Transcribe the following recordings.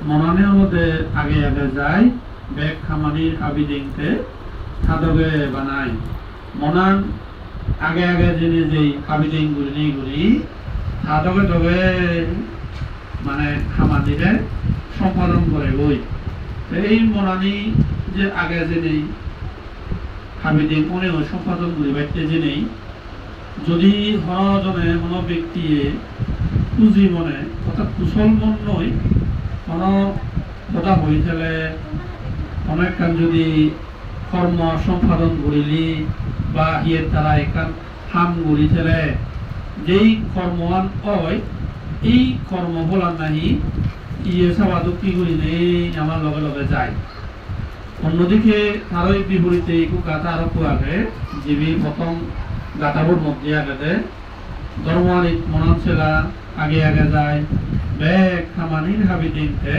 মনানের মধ্যে আগে আগে যায় বেগ খামানির হাবিদিংতে থাদগে বানায় মনান আগে আগে জেনে যেই হাবিদিং গুলি গুলি থাদগে দগে মানে খামানিরে সম্পাদন করে বই এই মনানি যে আগে জেনে হাবিদিং মনেও সম্পাদন করি বাইতে জেনেই যদি হরজনে কোনো ব্যক্তি পুঁজি মনে অর্থাৎ কুশল মন নয় কোনো কথা হয়ে গেলে অনেকখান যদি কর্ম সম্পাদন করিলি বা ইয়ের দ্বারা এখান হাম গড়ি থেলে যেই কর্মওয়ান হয় এই কর্ম বলার নাহি ইয়ে সবাদু কি করি নেই আমার লগে লগে যায় অন্যদিকে আরোই বিপরীতে একটু গাথা আরো আগে জীবী প্রথম গাথাবোর মধ্যে আগে ধর্মানি মনানছেলা আগে আগে যায় বেগ খামানির হাবিদিনতে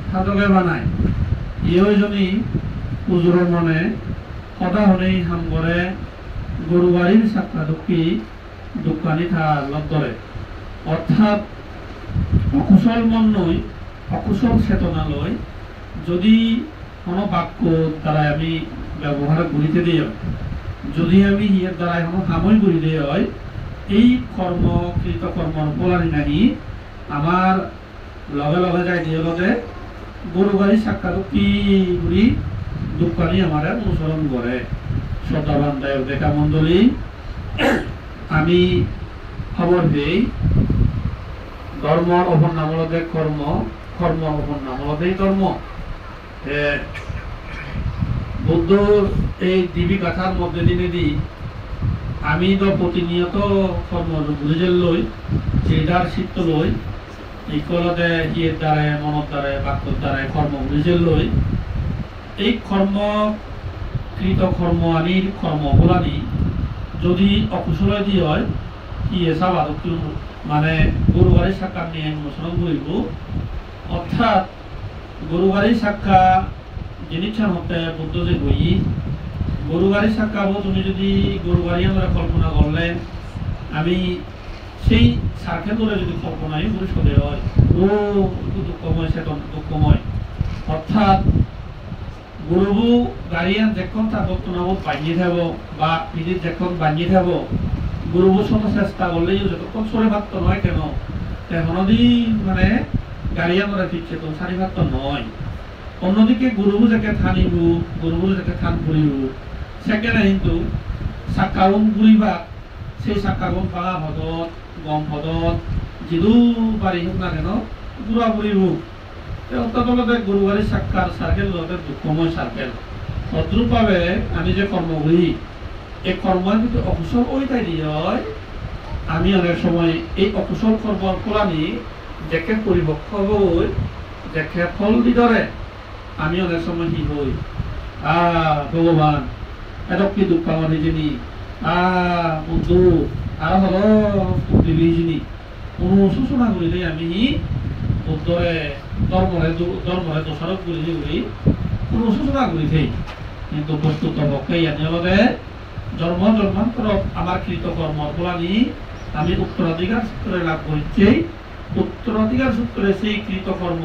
থাদগে বানায় ইয়জনী পুজোর মনে সদা হলেই হাম করে গরু বাড়ির সাক্ষা দুঃখী দোকানি থার লদ্দরে অর্থাৎ অকুশল মন নয় অকুশল চেতনা লয় যদি কোনো বাক্য দ্বারা আমি ব্যবহার করিতে দিই যদি আমি ইয়ের দ্বারা কোনো হামই করি দিয়ে হয় এই কর্ম কৃত কর্মর বলানি নাহি আমার লগে লগে যাই দিয়ে লগে গরু গাড়ি সাক্ষাৎ কি ঘুরি দোকানি আমার অনুসরণ করে শ্রদ্ধাবান দায়ক দেখা মন্ডলী আমি খবর দেই ধর্ম অপর নামলদে কর্ম কর্ম অপর নামলদেই ধর্ম বুদ্ধ এই দিবী গাথার মধ্যে দিনে দিই আমি তো প্রতিনিয়ত কর্ম বুঝে লই যেটার চিত্ত লই ইকলতে ইয়ের দ্বারা মনের দ্বারা বাক্যর দ্বারা কর্ম বুঝে লই এই কর্ম কৃত কর্ম আনির কর্ম বলানি যদি অকুশল দিয়ে হয় কি এসব আদৌ মানে গরু গাড়ি সাক্ষা নিয়ে অনুসরণ করিব অর্থাৎ গরু গাড়ি সাক্ষা জিনিসটার হতে বুদ্ধ যে বই গরু গাড়ি সাক্ষাবো তুমি যদি গরু গাড়ি আমরা কল্পনা করলে আমি সেই সার্কে ধরে যদি কল্পনাই পরিষদে হয় ও দুঃখময় সেতন দুঃখময় অর্থাৎ গরু গাড়িয়ান যখন তার বর্তমানত বানিয়ে থাকব বা পিঠিত যখন বানিয়ে থাকব গরুর সাথে চেষ্টা করলেই যতক্ষণ সরে ভাবতো নয় কেন তেমনদিন মানে গাড়িয়ান ধরে ফিরছে তো সারি ভাবতো নয় অন্যদিকে গরু যাকে থানিব গরু যাকে থান করিব সেখানে কিন্তু সাক্কাগুন ঘুরিবা সেই সাক্কাগুন পাঙা ভদত গম ভদত যিদু বাড়ি হোক না কেন গুড়া ঘুরিব অত্যন্ত গরু গাড়ির সাক্ষার সার্কেল দুঃখময় সার্কেল তদ্রূপভাবে আমি যে কর্ম করি এই কর্ম কিন্তু অকুশল ওইটাই দিয়ে হয় আমি অনেক সময় এই অকুশল কর্ম করানি দেখে পরিপক্ষ হই দেখে ফল দি ধরে আমি অনেক সময় কি হই ভগবান এত কি দুঃখ আমার যিনি বন্ধু আর হলো দিবি যিনি অনুশোচনা করিলে আমি বুদ্ধরে ধর্মরে দোষারোপ করি অনুশোচনা করি থাই কিন্তু বস্তুত পক্ষে ইয়ানি জন্ম জন্মান্তর আমার কৃত কর্ম বলানি আমি উত্তরাধিকার সূত্রে লাভ করেছি উত্তরাধিকার সূত্রে সেই কৃত কর্ম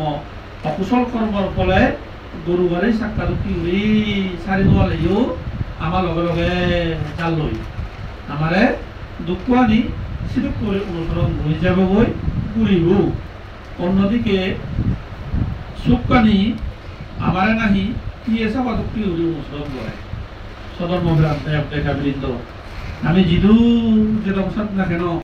অকুশল কর্মর ফলে গরু গাড়ি সাক্ষাৎ কি সারি নোয়ালেও আমার লগে লগে জাল লই আমারে দুঃখ আনি সেটা করে অনুসরণ হয়ে যাব বই ঘুরিব অন্যদিকে সুখানি আমারে নাহি কি এসব কি অনুসরণ করে সদর্ম দেখা বৃন্দ আমি যিদু যে অবসাদ না কেন